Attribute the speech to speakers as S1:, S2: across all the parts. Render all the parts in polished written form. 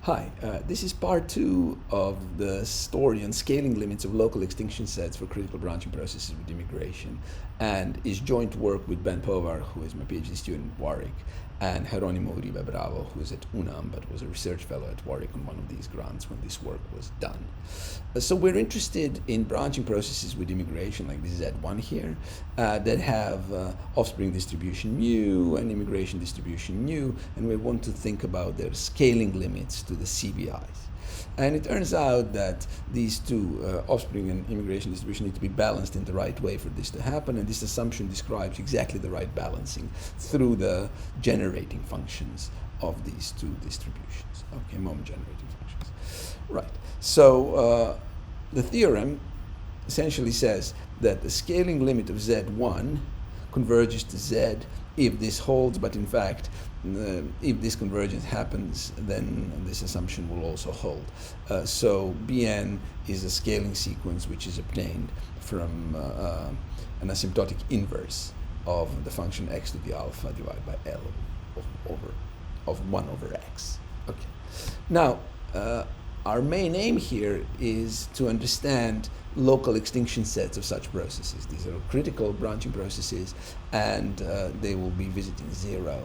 S1: Hi, this is part two of the story on scaling limits of local extinction sets for critical branching processes with immigration, and is joint work with Ben Povar, who is my PhD student at Warwick, and Geronimo Uribe Bravo, who is at UNAM but was a research fellow at Warwick on one of these grants when this work was done. So we're interested in branching processes with immigration, like this Z1 here, that have offspring distribution mu and immigration distribution nu, and we want to think about their scaling limits to the CBIs. And it turns out that these two, offspring and immigration distribution, need to be balanced in the right way for this to happen, and this assumption describes exactly the right balancing through the generating functions of these two distributions. Okay, moment generating functions. Right. So the theorem essentially says that the scaling limit of Z1 converges to Z if this holds, but in fact, if this convergence happens, then this assumption will also hold. So Bn is a scaling sequence which is obtained from an asymptotic inverse of the function x to the alpha divided by L of 1 over x. Okay. Now, our main aim here is to understand local extinction sets of such processes. These are critical branching processes, and they will be visiting zero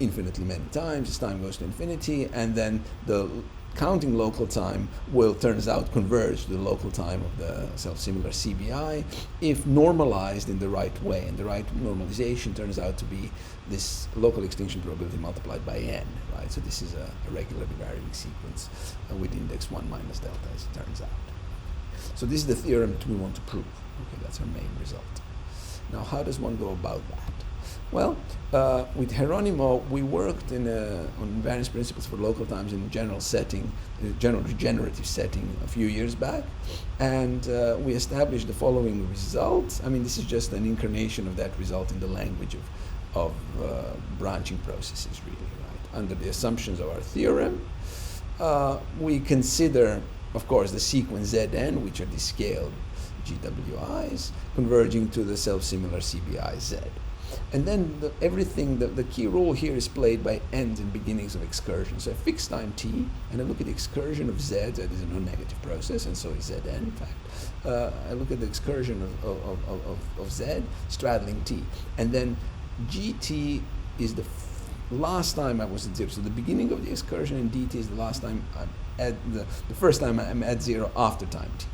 S1: infinitely many times as time goes to infinity, and then the counting local time will, turns out, converge to the local time of the self-similar CBI if normalized in the right way. And the right normalization turns out to be this local extinction probability multiplied by n, right? So this is a regularly varying sequence with index 1 minus delta, as it turns out. So this is the theorem that we want to prove. Okay, that's our main result. Now, how does one go about that? Well, with Geronimo, we worked on various principles for local times in a general setting, general regenerative setting a few years back, and we established the following result. I mean, this is just an incarnation of that result in the language of branching processes, really, right? Under the assumptions of our theorem, we consider, of course, the sequence Zn, which are the scaled BGWIs, converging to the self-similar CBI Z. And then the key role here is played by ends and beginnings of excursion. So I fix time t, and I look at the excursion of z. Z is a non-negative process, and so is Zn, in fact. I look at the excursion of z straddling t. And then gt is the last time I was at zero. So the beginning of the excursion, and dt is the last time I'm at the first time I'm at zero after time t.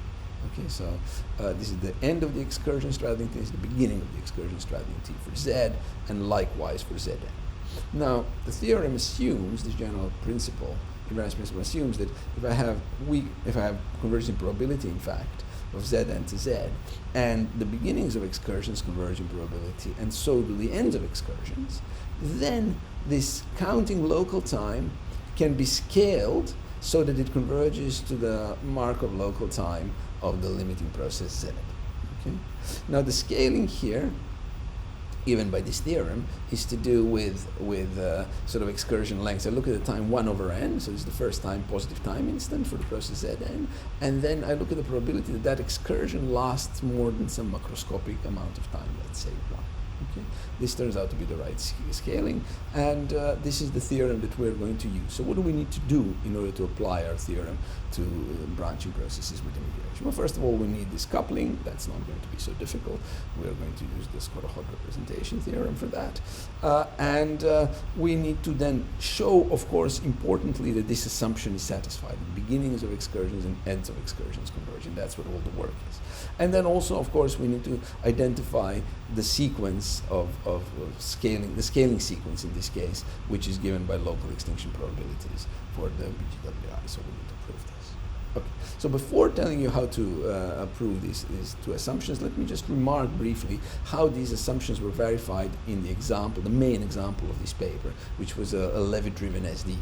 S1: Okay, so this is the end of the excursion straddling t, this is the beginning of the excursion straddling t for z, and likewise for Zn. Now, the theorem assumes, this general principle, the invariance principle assumes that if I have convergence probability, in fact, of Zn to z, and the beginnings of excursions converge in probability, and so do the ends of excursions, then this counting local time can be scaled so that it converges to the Markov local time of the limiting process Z. Okay? Now, the scaling here, given by this theorem, is to do with sort of excursion lengths. I look at the time 1 over n, so this is the first time positive time instant for the process Zn, and then I look at the probability that that excursion lasts more than some macroscopic amount of time, let's say 1. Okay. This turns out to be the right scaling, and this is the theorem that we're going to use. So what do we need to do in order to apply our theorem to branching processes with immigration? Well, first of all, we need this coupling. That's not going to be so difficult. We're going to use the Skorokhod representation theorem for that. And we need to then show, of course, importantly, that this assumption is satisfied. Beginnings of excursions and ends of excursions converging. That's what all the work is. And then also, of course, we need to identify the sequence of scaling, the scaling sequence in this case, which is given by local extinction probabilities for the BGWI. So we need to prove this. Okay. So before telling you how to prove these two assumptions, let me just remark briefly how these assumptions were verified in the example, the main example of this paper, which was a Levitt-driven SDE.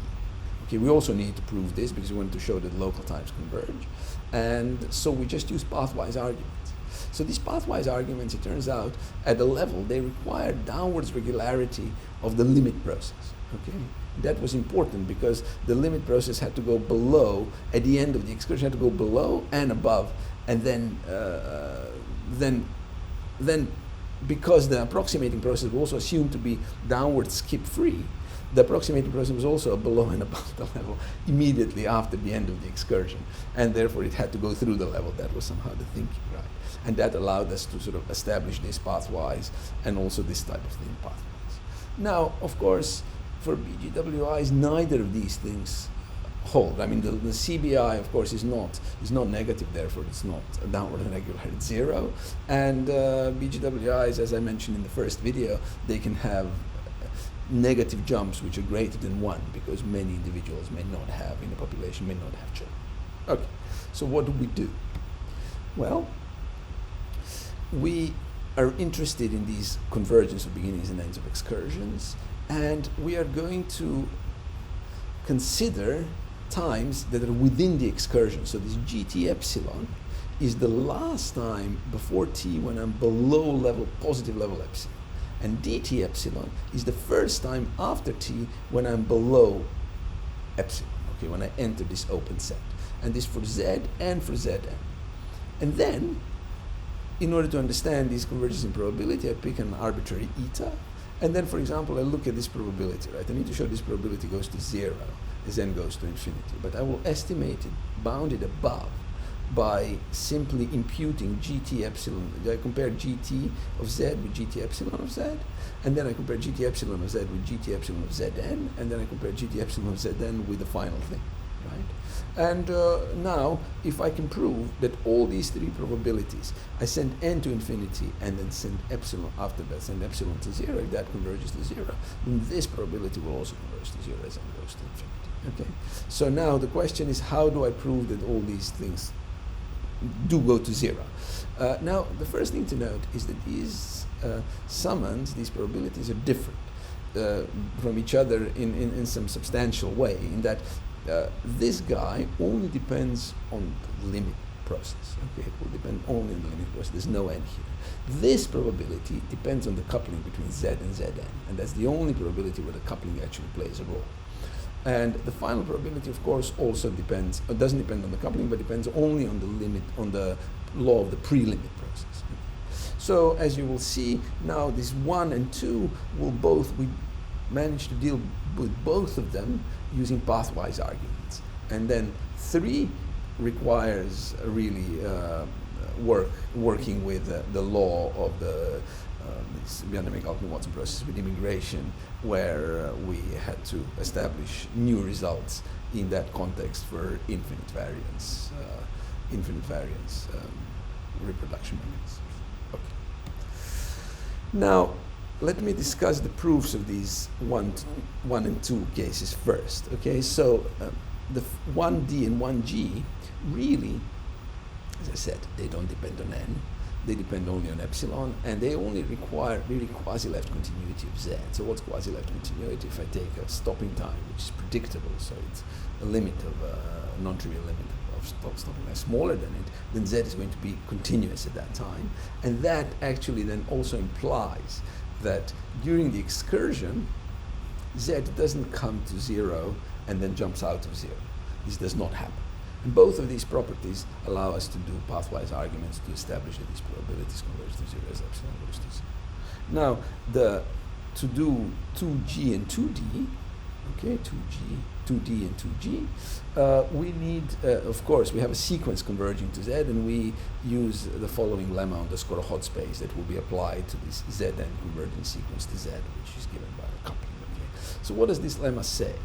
S1: Okay, we also need to prove this because we want to show that local times converge. And so we just use pathwise arguments. So these pathwise arguments, it turns out, at a level, they require downwards regularity of the limit process. Okay, that was important because the limit process had to go below, at the end of the excursion, had to go below and above, and then because the approximating process was also assumed to be downward skip free, the approximating process was also below and above the level immediately after the end of the excursion, and therefore it had to go through the level. That was somehow the thinking, right? And that allowed us to sort of establish this pathwise and also this type of thing pathwise. Now, of course, for BGWIs, neither of these things hold. I mean, the CBI, of course, is not negative, therefore it's not a downward irregular, it's zero. And BGWIs, as I mentioned in the first video, they can have negative jumps which are greater than 1, because many individuals may not have, in the population, may not have children. Okay, so what do we do? Well, we are interested in these convergence of beginnings and ends of excursions, and we are going to consider times that are within the excursion. So this GT epsilon is the last time before t when I'm below level, positive level epsilon. And dt epsilon is the first time after t when I'm below epsilon, okay, when I enter this open set. And this for z and for zn. And then, in order to understand these convergences in probability, I pick an arbitrary eta. And then, for example, I look at this probability, right? I need to show this probability goes to 0 as n goes to infinity. But I will estimate it bounded above by simply imputing gt epsilon. I compare gt of z with gt epsilon of z, and then I compare gt epsilon of z with gt epsilon of zn, and then I compare gt epsilon of zn with the final thing, right? And now, if I can prove that all these three probabilities, I send n to infinity and then send epsilon after that, send epsilon to 0, if that converges to 0, then this probability will also converge to 0 as n goes to infinity. Okay. So now the question is, how do I prove that all these things do go to 0? Now, the first thing to note is that these summands, these probabilities, are different from each other in some substantial way, in that this guy only depends on the limit process. Okay, it will depend only on the limit process. There's no n here. This probability depends on the coupling between z and zn, and that's the only probability where the coupling actually plays a role. And the final probability, of course, also depends, doesn't depend on the coupling, but depends only on the limit, on the law of the pre-limit process. So, as you will see, now this 1 and 2 will both, we managed to deal with both of them using pathwise arguments. And then 3 requires really working with the law of the this Bienayme-Galton-Watson process with immigration, where we had to establish new results in that context for infinite variance reproduction mechanisms. Okay. Now, let me discuss the proofs of these 1 and 2 cases first. Okay, so the 1D and 1G really, as I said, they don't depend on n. They depend only on epsilon, and they only require really quasi-left continuity of z. So what's quasi-left continuity? If I take a stopping time, which is predictable, so it's a limit of a non-trivial limit of stopping time smaller than it, then z is going to be continuous at that time. And that actually then also implies that during the excursion, z doesn't come to 0 and then jumps out of 0. This does not happen. And both of these properties allow us to do pathwise arguments to establish that these probabilities converge to 0 as epsilon goes to 0. Now, to do 2G and 2D, okay, 2D and 2G, we need, of course, we have a sequence converging to Z, and we use the following lemma on the Skorohod space that will be applied to this Zn converging sequence to Z, which is given by a coupling. Okay. So what does this lemma say?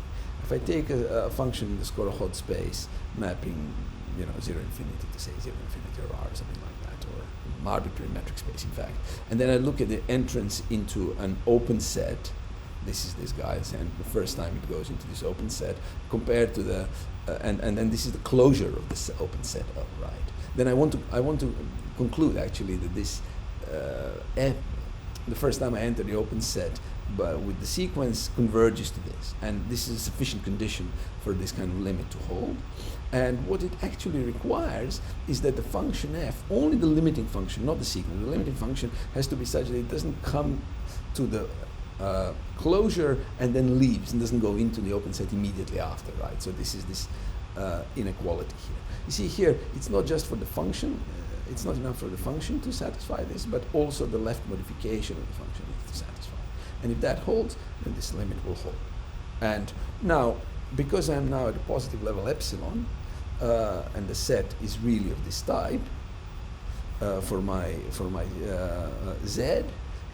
S1: If I take a function in the Skorohod space, mapping, 0 infinity to say 0 infinity or R or something like that, or an arbitrary metric space, in fact, and then I look at the entrance into an open set. This is this guy's, and the first time it goes into this open set, compared to the, and then this is the closure of this open set up, right? Then I want to conclude actually that this, the first time I enter the open set, but with the sequence converges to this, and this is a sufficient condition for this kind of limit to hold. And what it actually requires is that the function f, only the limiting function, not the sequence, the limiting function has to be such that it doesn't come to the closure and then leaves and doesn't go into the open set immediately after, right? So this is this inequality here. You see here, it's not just for the function, it's not enough for the function to satisfy this, but also the left modification of the function needs to satisfy. And if that holds, then this limit will hold. And now, because I'm now at a positive level epsilon, and the set is really of this type, for my z,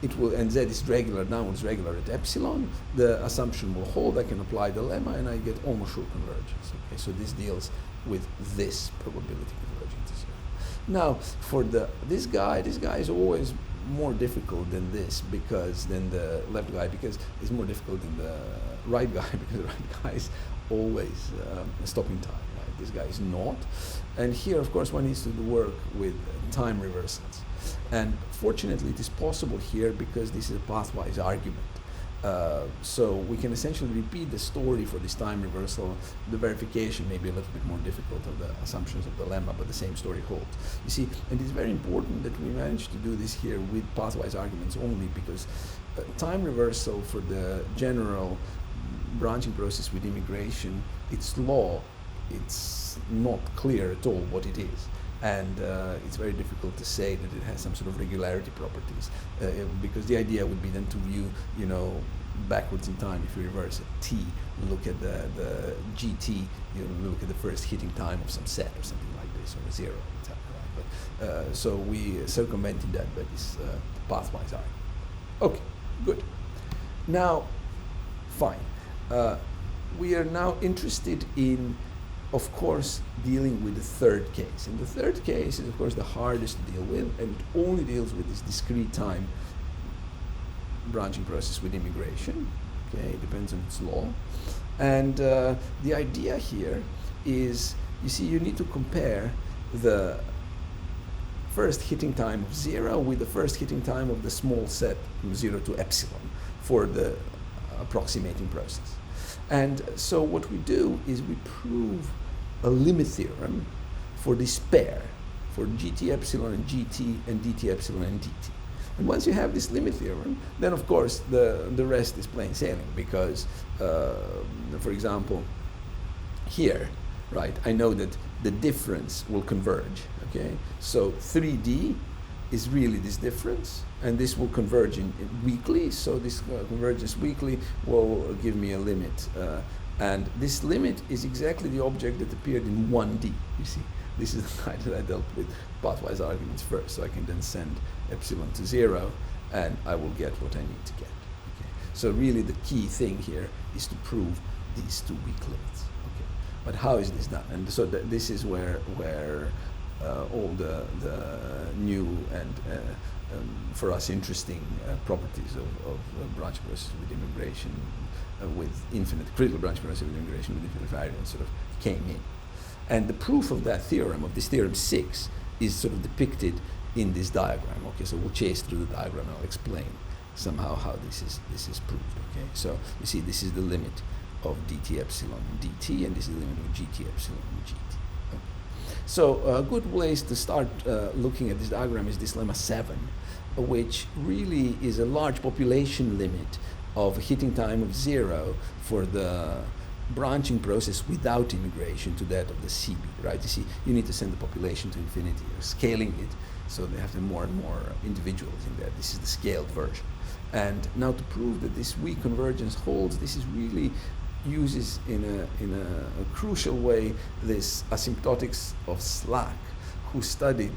S1: it will, and z is regular, downwards regular at epsilon, the assumption will hold, I can apply the lemma, and I get almost sure convergence. Okay, so this deals with this probability converging to zero. Now, for this guy is always more difficult than this, because than the left guy, because it's more difficult than the right guy, because the right guy is always stopping time. Right? This guy is not. And here, of course, one needs to do work with time reversals. And fortunately, it is possible here because this is a pathwise argument. So we can essentially repeat the story for this time reversal. The verification may be a little bit more difficult of the assumptions of the lemma, but the same story holds. You see, and it's very important that we manage to do this here with pathwise arguments only, because time reversal for the general branching process with immigration, its law, it's not clear at all what it is. And it's very difficult to say that it has some sort of regularity properties, because the idea would be then to view, backwards in time. If you reverse a t, look at the gt, look at the first hitting time of some set or something like this, or a zero, etc. Right? But, so we circumvented that by this pathwise argument. Okay, good. Now, fine. We are now interested in, of course, dealing with the third case. And the third case is, of course, the hardest to deal with, and it only deals with this discrete time branching process with immigration. Okay, it depends on its law. And the idea here is, you see, you need to compare the first hitting time of zero with the first hitting time of the small set from 0 to epsilon for the approximating process. And so what we do is we prove a limit theorem for this pair, for gt epsilon and gt, and dt epsilon and dt. And once you have this limit theorem, then of course the rest is plain sailing, because, for example, here, right, I know that the difference will converge, okay? So 3D is really this difference, and this will converge in weakly, so this convergence weakly will give me a limit. And this limit is exactly the object that appeared in 1D, you see. This is the kind that I dealt with pathwise arguments first, so I can then send epsilon to 0, and I will get what I need to get. Okay. So really the key thing here is to prove these two weak limits. Okay. But how is this done? And so this is where all the new and for us interesting properties of branch process with immigration, with infinite critical branch process with immigration with infinite variance sort of came in. And the proof of that theorem, of this theorem 6, is sort of depicted in this diagram. Okay, so we'll chase through the diagram and I'll explain somehow how this is proved. Okay, so you see this is the limit of dt epsilon and dt, and this is the limit of gt epsilon and gt. Okay. So a good place to start looking at this diagram is this lemma 7, which really is a large population limit of hitting time of 0 for the branching process without immigration to that of the CB, right? You see, you need to send the population to infinity. You're scaling it, so they have more and more individuals in there. This is the scaled version. And now to prove that this weak convergence holds, this is really uses in a crucial way this asymptotics of Slack, who studied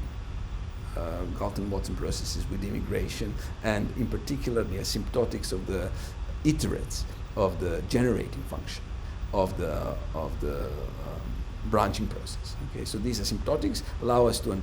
S1: Galton-Watson processes with immigration, and in particular the asymptotics of the iterates of the generating function of the branching process. Okay, so these asymptotics allow us to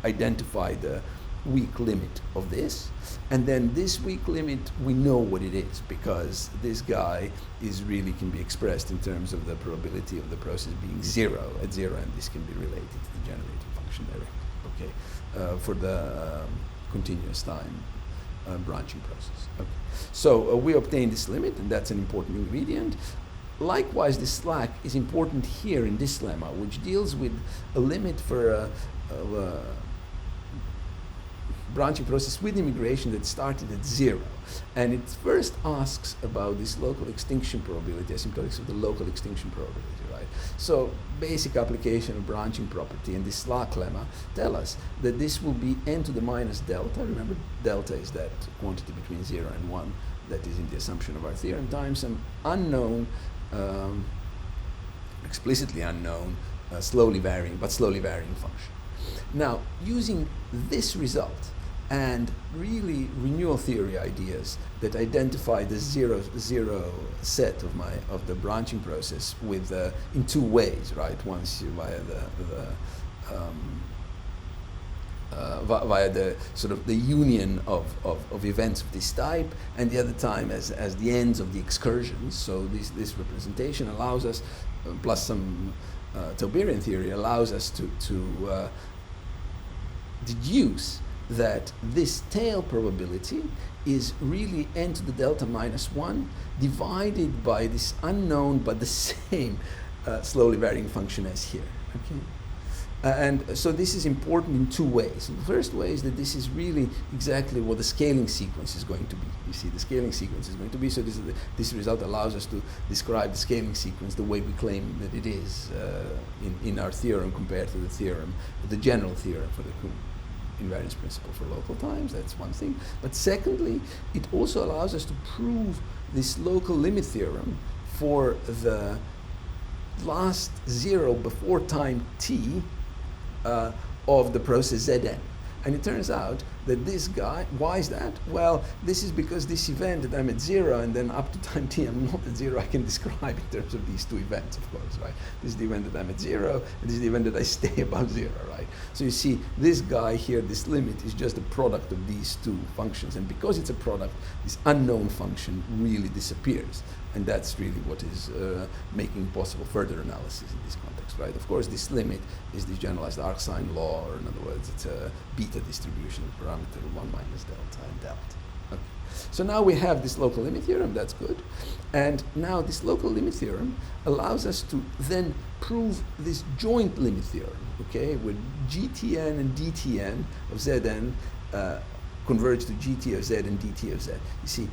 S1: identify the weak limit of this, and then this weak limit, we know what it is, because this guy is really can be expressed in terms of the probability of the process being 0 at 0, and this can be related to the generating function directly. Okay, for the continuous time branching process. Okay. So we obtain this limit, and that's an important ingredient. Likewise, the slack is important here in this lemma, which deals with a limit for a branching process with immigration that started at 0. And it first asks about this local extinction probability, asymptotics of the local extinction probability, right? So basic application of branching property and this slack lemma tell us that this will be n to the minus delta. Remember, delta is that quantity between 0 and 1 that is in the assumption of our theorem, times some unknown, explicitly unknown, slowly varying function. Now, using this result and really renewal theory ideas that identify the zero set of the branching process with in two ways, right? Once via the sort of the union of events of this type, and the other time as the ends of the excursions. So this representation allows us, plus some Tauberian theory, allows us to deduce that this tail probability is really n to the delta minus 1 divided by this unknown but the same slowly varying function as here. Okay? And so this is important in two ways. The first way is that this is really exactly what the scaling sequence is going to be. You see, the scaling sequence is going to be, so this result allows us to describe the scaling sequence the way we claim that it is in our theorem compared to the theorem, the general theorem for the invariance principle for local times. That's one thing. But secondly, it also allows us to prove this local limit theorem for the last zero before time t of the process Zn. And it turns out that this guy, why is that? Well, this is because this event that I'm at 0 and then up to time t I'm not at 0, I can describe in terms of these two events, of course, right? This is the event that I'm at 0, and this is the event that I stay above 0, right? So you see, this guy here, this limit, is just a product of these two functions. And because it's a product, this unknown function really disappears. And that's really what is making possible further analysis in this context, right? Of course, this limit is the generalized arcsine law, or in other words, it's a beta distribution of parameter 1 minus delta and delta. Okay. So now we have this local limit theorem, that's good. And now this local limit theorem allows us to then prove this joint limit theorem, okay, with GTN and DTN of Zn converge to GT of Z and DT of Z. You see,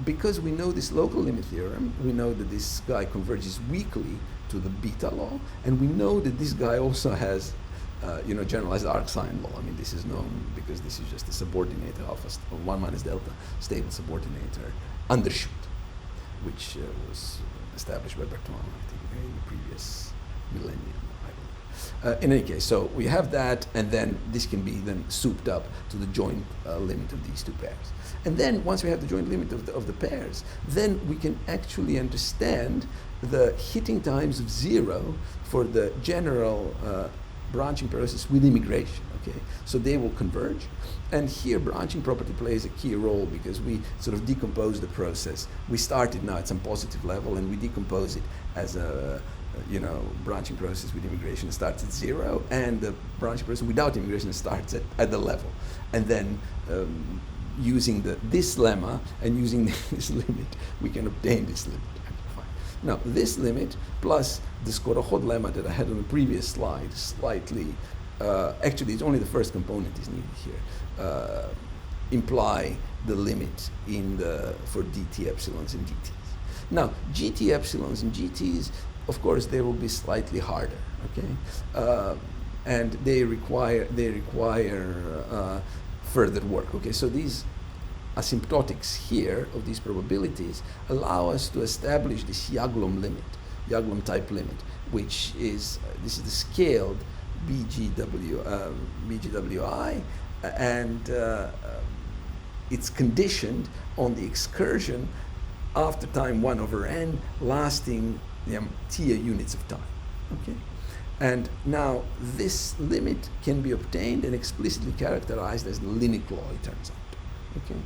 S1: because we know this local limit theorem, we know that this guy converges weakly to the beta law, and we know that this guy also has, generalized arcsine law. I mean, this is known because this is just a subordinator alpha of 1 minus delta stable subordinator undershoot, which was established by Bertrand, I think, in the previous millennium. In any case, so we have that, and then this can be then souped up to the joint limit of these two pairs. And then once we have the joint limit of the pairs, then we can actually understand the hitting times of 0 for the general branching process with immigration. Okay, so they will converge, and here branching property plays a key role because we sort of decompose the process. We started now at some positive level, and we decompose it as a branching process with immigration starts at 0, and the branching process without immigration starts at the level. And then using this lemma and using this limit, we can obtain this limit. Now, this limit plus the Skorokhod lemma that I had on the previous slide, slightly, actually it's only the first component is needed here, imply the limit for dt epsilons and dt's. Now, gt epsilons and gt's, of course, they will be slightly harder, okay? And they require further work, okay? So these asymptotics here of these probabilities allow us to establish this Yaglom limit, Yaglom type limit, which is, this is the scaled BGWI, and it's conditioned on the excursion after time 1 over n lasting t units of time, okay? And now this limit can be obtained and explicitly characterized as the Linux law, it turns out, okay?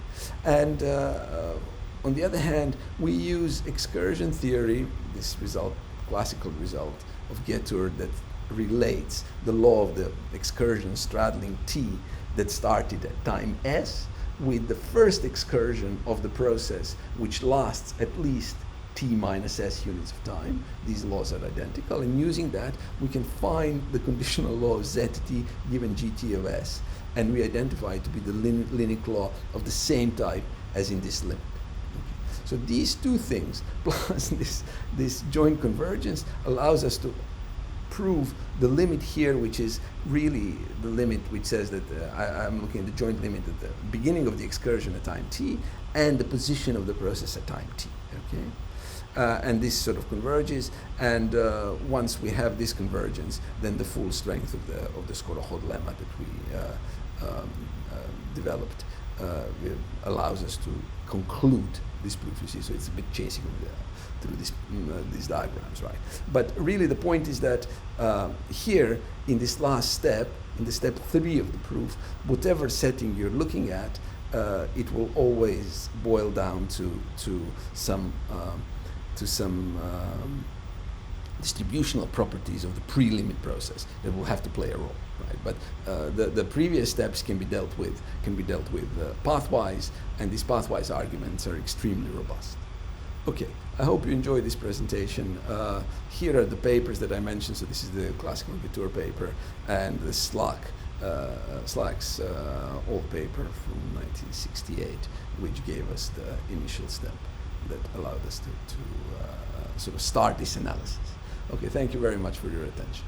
S1: And on the other hand, we use excursion theory, this result, classical result of Getur that relates the law of the excursion straddling t that started at time s with the first excursion of the process, which lasts at least t minus s units of time. These laws are identical, and using that we can find the conditional law of zt given gt of s, and we identify it to be the Linux law of the same type as in this limit. Okay. So these two things plus this joint convergence allows us to prove the limit here, which is really the limit which says that I'm looking at the joint limit at the beginning of the excursion at time t and the position of the process at time t. Okay, and this sort of converges, and once we have this convergence, then the full strength of the Skorokhod lemma that we developed allows us to conclude this proof. You see, so it's a bit chasing through these diagrams, right? But really, the point is that here in this last step, in the step 3 of the proof, whatever setting you're looking at, it will always boil down to some distributional properties of the pre-limit process that will have to play a role, right? But the previous steps can be dealt with pathwise, and these pathwise arguments are extremely robust. Okay, I hope you enjoyed this presentation. Here are the papers that I mentioned. So this is the classical Couture paper and the Slack's old paper from 1968, which gave us the initial step that allowed us to sort of start this analysis. Okay, thank you very much for your attention.